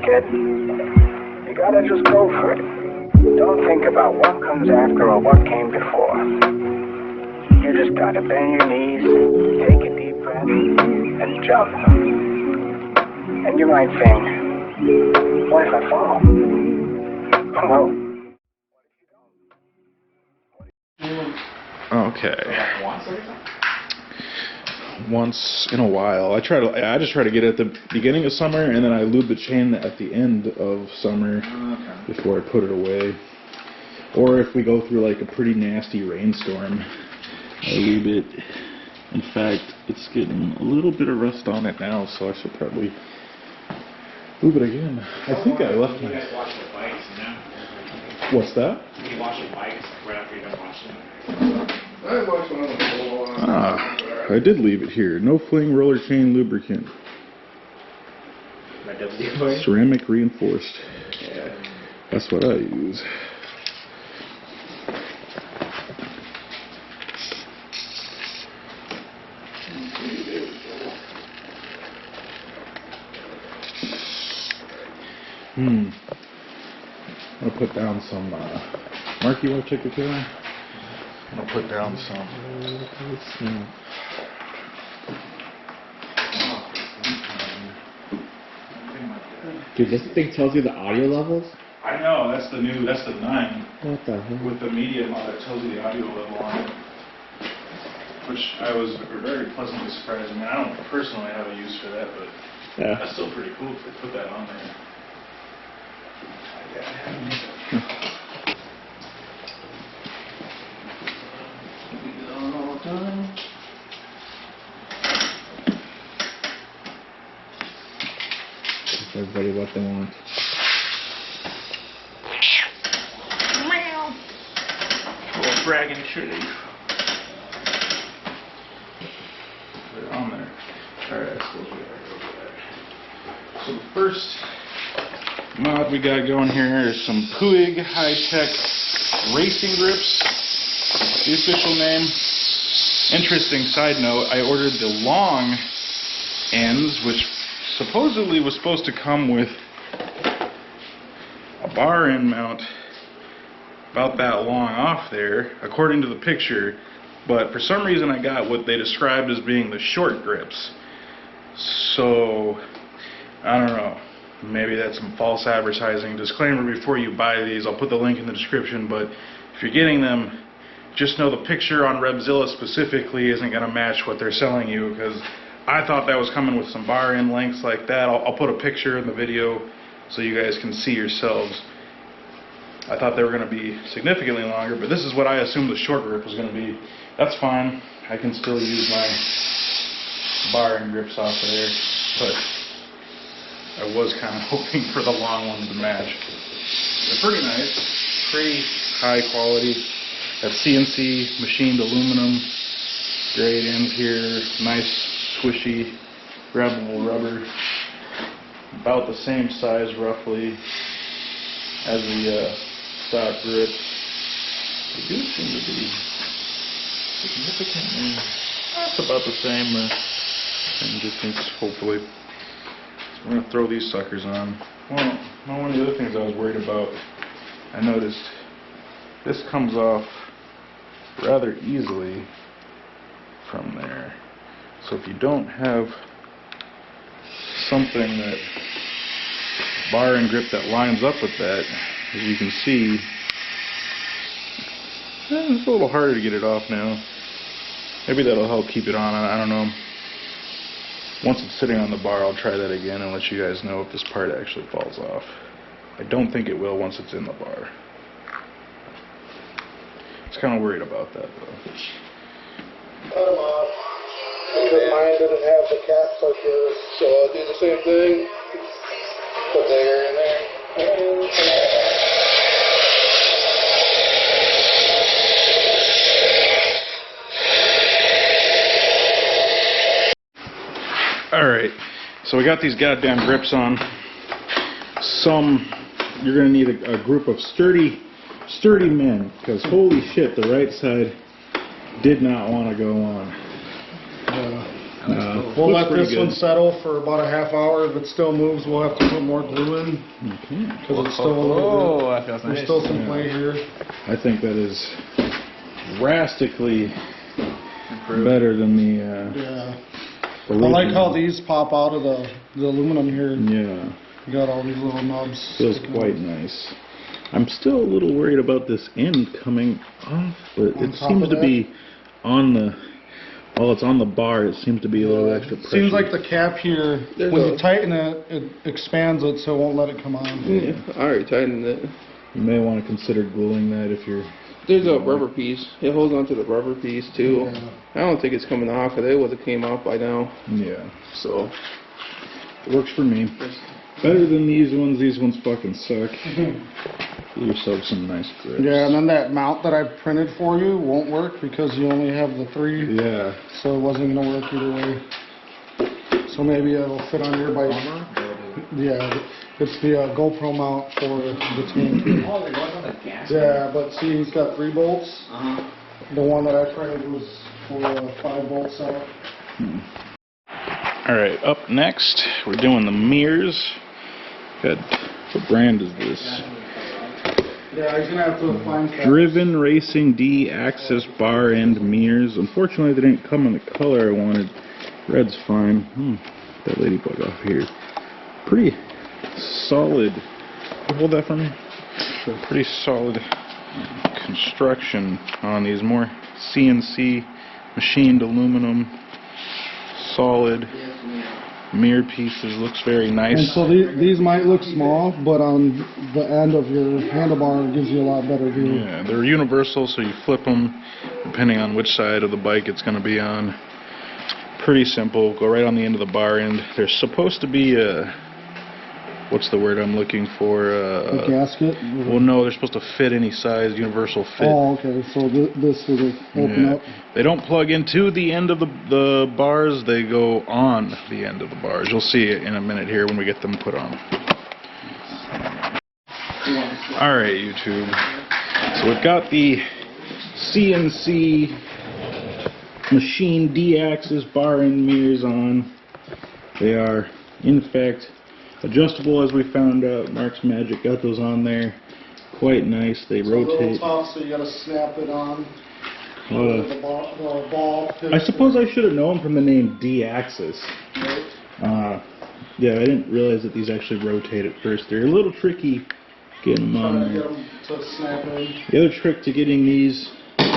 kid. You gotta just go for it. Don't think about what comes after or what came before. You just gotta bend your knees, take a deep breath, and jump. And you might think, what if I fall? Well, okay. Once in a while, I just try to get it at the beginning of summer, and then I lube the chain at the end of summer before I put it away. Or if we go through like a pretty nasty rainstorm, I lube it. In fact, it's getting a little bit of rust on it now, so I should probably lube it again. I think I left my... You guys wash your bikes, you know? What's that? You wash your bikes right after you're done washing them. I watched one of them. I did leave it here. No fling roller chain lubricant. Ceramic reinforced. Yeah. That's what I use. I'm gonna put down some. Mark, you want to check the camera? I'm gonna put down some. Dude, this thing tells you the audio levels? I know, that's the 9. What the hell? With the media mod, it tells you the audio level on it. Which I was very pleasantly surprised. I mean, I don't personally have a use for that, but that's still pretty cool if they put that on there. Everybody what they want. Little dragon shitty. Put it on there. Alright, so the first mod we got going here is some Puig high-tech racing grips. The official name. Interesting side note, I ordered the long ends, which supposedly was supposed to come with a bar end mount about that long off there, according to the picture, but for some reason I got what they described as being the short grips. So, I don't know, maybe that's some false advertising. Disclaimer before you buy these, I'll put the link in the description, but if you're getting them, just know the picture on Revzilla specifically isn't going to match what they're selling you, because I thought that was coming with some bar end lengths like that. I'll put a picture in the video so you guys can see yourselves. I thought they were going to be significantly longer, but this is what I assumed the short grip was going to be. That's fine. I can still use my bar end grips off of there, but I was kind of hoping for the long ones to match. They're pretty nice, pretty high quality. That CNC machined aluminum, grade ends here, nice squishy, grabbable rubber, about the same size roughly as the stock grip. They do seem to be significantly, that's about the same distance, hopefully. So we're going to throw these suckers on. Well, one of the other things I was worried about, I noticed this comes off rather easily from there. So if you don't have something that bar and grip that lines up with that, as you can see, it's a little harder to get it off now. Maybe that'll help keep it on, I don't know. Once it's sitting on the bar, I'll try that again and let you guys know if this part actually falls off. I don't think it will once it's in the bar. I was kind of worried about that though. Cut them off. Because mine didn't have the cap like yours, so I'll do the same thing. Put the air in there. Alright, so we got these goddamn grips on. You're going to need a group of sturdy men, because holy shit, the right side did not want to go on. We'll looks let pretty this good. one settle for about a half hour. If it still moves, we'll have to put more glue in Okay. because it's still a little Oh, that feels There's nice. still some play here. I think that is drastically better than the Yeah. I original. like how these pop out of the aluminum here. Yeah, You got all these little knobs. feels sticking quite out. nice. I'm still a little worried about this end coming off, but On it top seems of to that? be on the, while it's on the bar, it seems to be a little extra pressure. Seems like the cap here, There's when a- you tighten it, it expands it so it won't let it come on. Yeah, I already tightened it. You may want to consider gluing that if you're... There's a rubber piece. It holds onto the rubber piece too. Yeah. I don't think it's coming off, because it would have came off by now. Yeah, so it works for me. Better than these ones. These ones fucking suck. Get yourself some nice grips. Yeah, and then that mount that I printed for you won't work because you only have the 3, Yeah. so it wasn't gonna work either way. So maybe it'll fit on your bike. Yeah, it's the GoPro mount for the tank. Oh, there was on the gas. Yeah, but see, he's got 3 bolts. Uh-huh. The one that I printed was for 5 bolts out. Alright, up next, we're doing the mirrors. Good. What brand is this? Yeah, he's gonna have to find that. Driven Racing D-Axis bar end mirrors. Unfortunately, they didn't come in the color I wanted. Red's fine. Get that ladybug off here. Pretty solid. Hold that for me. Pretty solid construction on these. More CNC machined aluminum. Solid mirror pieces. Looks very And nice. so these might look small, but on the end of your handlebar it gives you a lot better view. Yeah, they're universal, so you flip them depending on which side of the bike it's going to be on. Pretty simple. Go right on the end of the bar end. There's supposed to be a, what's the word I'm looking for? A gasket? Well, no, they're supposed to fit any size, universal fit. Oh, okay. So this will open Yeah. up. They don't plug into the end of the bars, they go on the end of the bars. You'll see it in a minute here when we get them put on. Alright, YouTube. So we've got the CNC machine D-axis bar end mirrors on. They are, in fact, adjustable, as we found out. Mark's Magic got those on there. Quite nice. They It's a little rotate. tough, so you gotta snap it on. A lot of- The ball pins. I suppose I should have known from the name D-axis. Yeah, I didn't realize that these actually rotate at first. They're a little tricky getting them on Trying to there. get them to snap in. The other trick to getting these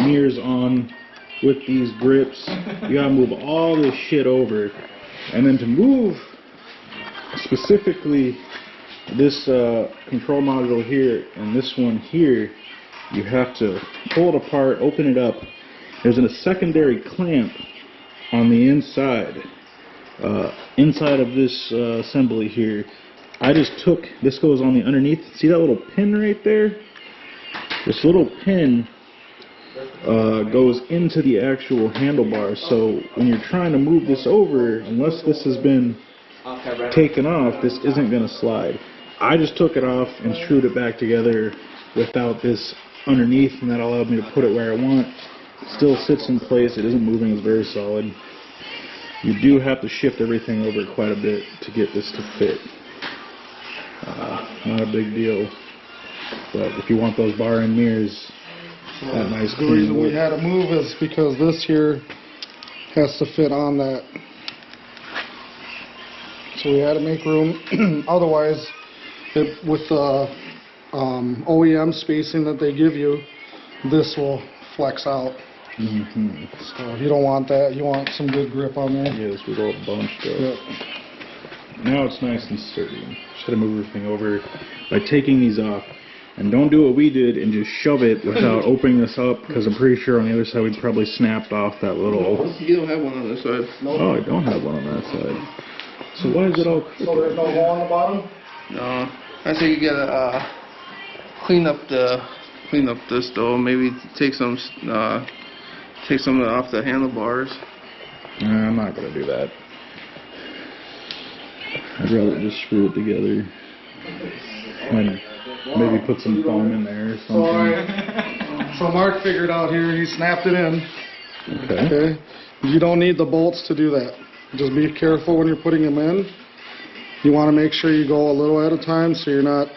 mirrors on with these grips, you gotta move all this shit over. And then to move specifically this control module here and this one here, you have to pull it apart, open it up. There's a secondary clamp on the inside. Inside of this assembly here. I just took, this goes on the underneath. See that little pin right there? This little pin goes into the actual handlebar. So when you're trying to move this over, unless this has been taken off, this isn't going to slide. I just took it off and screwed it back together without this underneath, and that allowed me to put it where I want. Still sits in place. It isn't moving. It's very solid. You do have to shift everything over quite a bit to get this to fit. Not a big deal, but if you want those bar end mirrors, that nice The clean reason we wood. had to move is because this here has to fit on that. So we had to make room. Otherwise, with the OEM spacing that they give you, this will flex out. Mm-hmm. So you don't want that. You want some good grip on there. Yeah, this was all bunched up. Yep. Now it's nice and sturdy. Just gotta move everything over by taking these off. And don't do what we did and just shove it without opening this up, because I'm pretty sure on the other side we'd probably snapped off that little... You don't have one on this side. Oh, I don't have one on that side. So why is it all So there's no hole on the bottom? No, I think you gotta clean up this though. Maybe take some off the handlebars. Nah, I'm not gonna do that. I'd rather just screw it together. And maybe put some foam in there or So, something. so Mark figured out here, he snapped it in. Okay. Okay. You don't need the bolts to do that. Just be careful when you're putting them in. You want to make sure you go a little at a time so you're not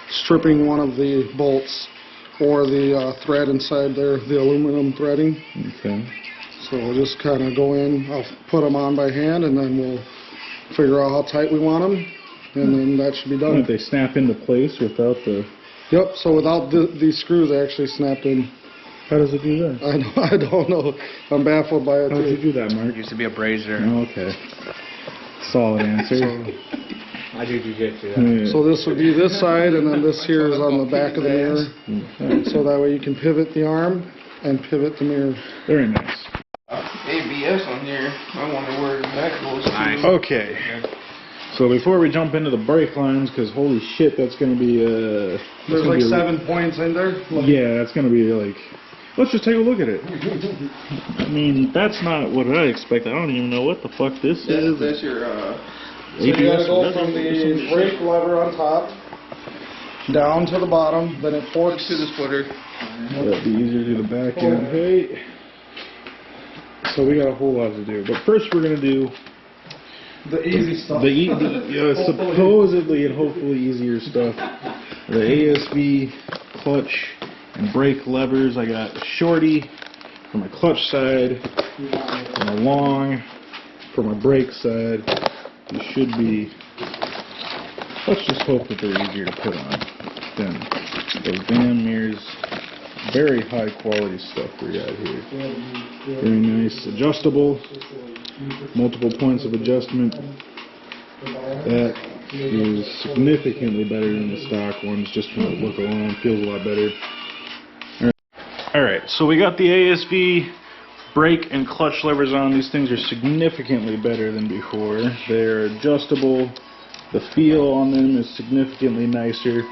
stripping one of the bolts or the thread inside there, the aluminum threading. Okay. So we'll just kind of go in, I'll put them on by hand, and then we'll figure out how tight we want them, and then that should be done. Don't they snap into place without the... Yep, so without these screws, they actually snapped in. How does it do that? I don't know. I'm baffled by it How did you too. do that, Mark? Used to be a brazier. Oh, okay. Solid answer. I do jujitsu. Yeah. So this would be this side, and then this here is on the back of the mirror. Okay. So that way you can pivot the arm and pivot the mirror. Very nice. ABS on here. I wonder where that goes to. Nice. Okay. So before we jump into the brake lines, because holy shit, that's going to be... There's like 7 points in there. Yeah, that's going to be like... Let's just take a look at it. I mean, that's not what I expect. I don't even know what the fuck this is. That's your, So you gotta go from the brake lever on top, down to the bottom, then it forks to the splitter. That'd be easier to do the back end. Okay. So we got a whole lot to do. But first we're going to do... the easy stuff. Supposedly and hopefully easier stuff. The ASV clutch and brake levers. I got a shorty for my clutch side and a long for my brake side. These should be, let's just hope that they're easier to put on than those damn mirrors. Very high quality stuff we got here. Very nice, adjustable, multiple points of adjustment. That is significantly better than the stock ones, just from the look alone. Feels a lot better. Alright, so we got the ASV brake and clutch levers on. These things are significantly better than before. They're adjustable. The feel on them is significantly nicer.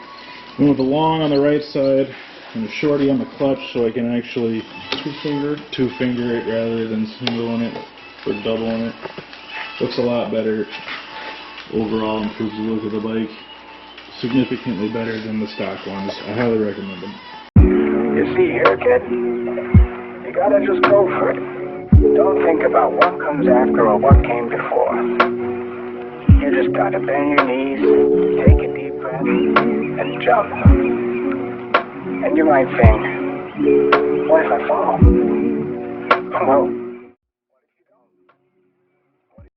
Went with the long on the right side and a shorty on the clutch, so I can actually two finger it rather than singling it or doubling it. Looks a lot better. Overall improves the look of the bike. Significantly better than the stock ones. I highly recommend them. You see here, kid? You gotta just go for it. Don't think about what comes after or what came before. You just gotta bend your knees, take a deep breath, and jump. And you might think, what if I fall? Well,